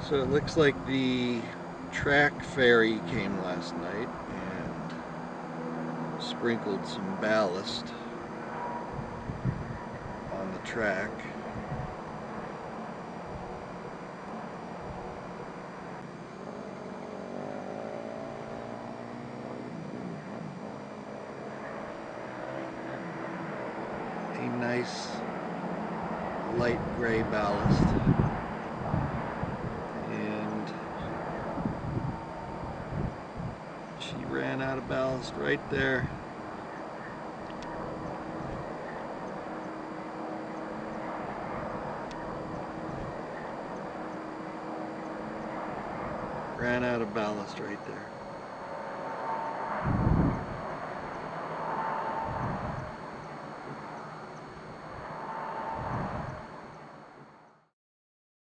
So it looks like the track ferry came last night and sprinkled some ballast on the track. A nice light gray ballast. And she ran out of ballast right there. Ran out of ballast right there.